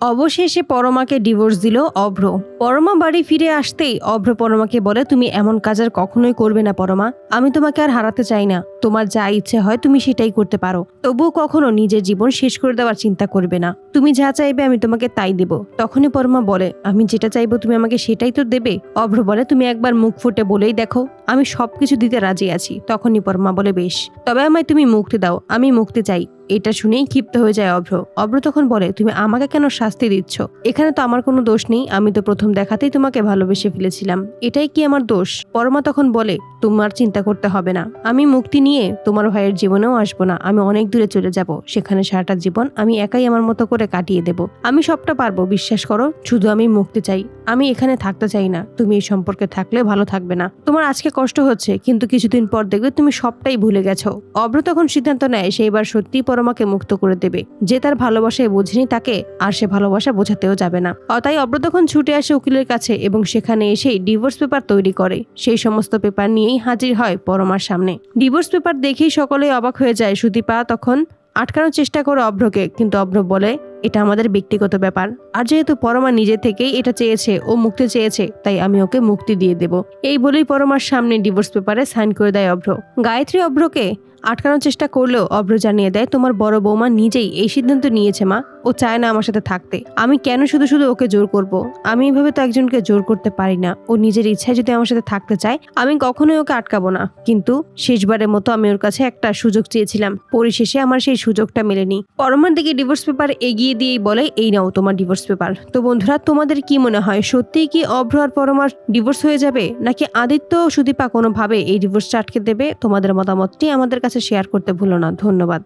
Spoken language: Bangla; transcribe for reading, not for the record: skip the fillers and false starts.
অবশেষে পরমাকে ডিভোর্স দিল অভ্র। পরমা বাড়ি ফিরে আসতেই অভ্র পরমাকে বলে, তুমি এমন কাজ আর কখনোই করবে না পরমা। আমি তোমাকে আর হারাতে চাই না। তোমার যা ইচ্ছে হয় তুমি সেটাই করতে পারো, তবুও কখনো নিজের জীবন শেষ করে দেওয়ার চিন্তা করবে না। তুমি যা চাইবে আমি তোমাকে তাই দেব। তখনই পরমা বলে, আমি যেটা চাইবো তুমি আমাকে সেটাই তো দেবে। অভ্র বলে, তুমি একবার মুখ ফুটে বলেই দেখো, আমি সবকিছু দিতে রাজি আছি। তখনই পরমা বলে, বেশ, তবে আমায় তুমি মুক্তি দাও, আমি মুক্তি চাই। এটা শুনেই ক্ষিপ্ত হয়ে যায় অভ্র। অভ্র তখন বলে, তুমি আমাকে কেন শাস্তি দিচ্ছ? এখানে তো আমার কোনো দোষ নেই। আমি তো প্রথম দেখাতেই তোমাকে ভালোবেসে ফেলেছিলাম, এটাই কি আমার দোষ? পরমা তখন বলে, তোমার চিন্তা করতে হবে না। আমি মুক্তি নিয়ে তোমার ভাইয়ের জীবনেও আসবো না। আমি অনেক দূরে চলে যাব, সেখানে সারাটা জীবন আমি একাই আমার মতো করে কাটিয়ে দেব। আমি সবটা পারবো, বিশ্বাস করো। শুধু আমি মুক্তি চাই, আমি এখানে থাকতে চাই না। তুমি এই সম্পর্কে থাকলে ভালো থাকবে না। তোমার আজকে কষ্ট হচ্ছে, কিন্তু কিছুদিন পর দেখবে তুমি সবটাই ভুলে গেছো। অভ্র তখন সিদ্ধান্ত নেয় সে এবার সত্যি পরমাকে মুক্ত করে দেবে। যে তার ভালোবাসায় বোঝেনি তাকে আর সে ভালোবাসা বোঝাতেও যাবে না। তাই অভ্র তখন ছুটে আসে উকিলের কাছে এবং সেখানে এসেই ডিভোর্স পেপার তৈরি করে। সেই সমস্ত পেপার নিয়েই হাজির হয় পরমার সামনে। ডিভোর্স পেপার দেখেই সকলেই অবাক হয়ে যায়। সুদীপা তখন আটকানোর চেষ্টা করে অভ্রকে, কিন্তু অভ্র বলে, এটা আমাদের ব্যক্তিগত ব্যাপার। আর যেহেতু পরমা নিজে থেকেই এটা চেয়েছে, ও মুক্তি চেয়েছে, তাই আমি ওকে মুক্তি দিয়ে দেব। এই বলেই পরমার সামনে ডিভোর্স পেপারে সাইন করে দেয় অভ্র। গায়ত্রী অভ্রকে আটকানোর চেষ্টা করলেও অভ্র জানিয়ে দেয়, তোমার বড় বৌমা নিজেই এই সিদ্ধান্ত নিয়েছে মা। ও চায় না আমার সাথে থাকতে। আমি কেন শুধু শুধু ওকে জোর করব? আমি এভাবে তো একজনকে জোর করতে পারি না। ও নিজের ইচ্ছায় যদি আমার সাথে থাকতে চায়, আমি কখনোই ওকে আটকাবো না। কিন্তু শেষবারের মতো আমি ওর কাছে একটা সুযোগ চেয়েছিলাম, পরিশেষে আমার সেই সুযোগটা মেলেনি। পরমার দিকে ডিভোর্স পেপার এগিয়ে দিয়েই বলে, এই নাও তোমার ডিভোর্স পেপার। তো বন্ধুরা, তোমাদের কি মনে হয়, সত্যিই কি অভ্র আর পরমার ডিভোর্স হয়ে যাবে, নাকি আদিত্য সুদীপা কোনোভাবে এই ডিভোর্সটা আটকে দেবে? তোমাদের মতামতটি আমাদের কাছে শেয়ার করতে ভুলো না। ধন্যবাদ।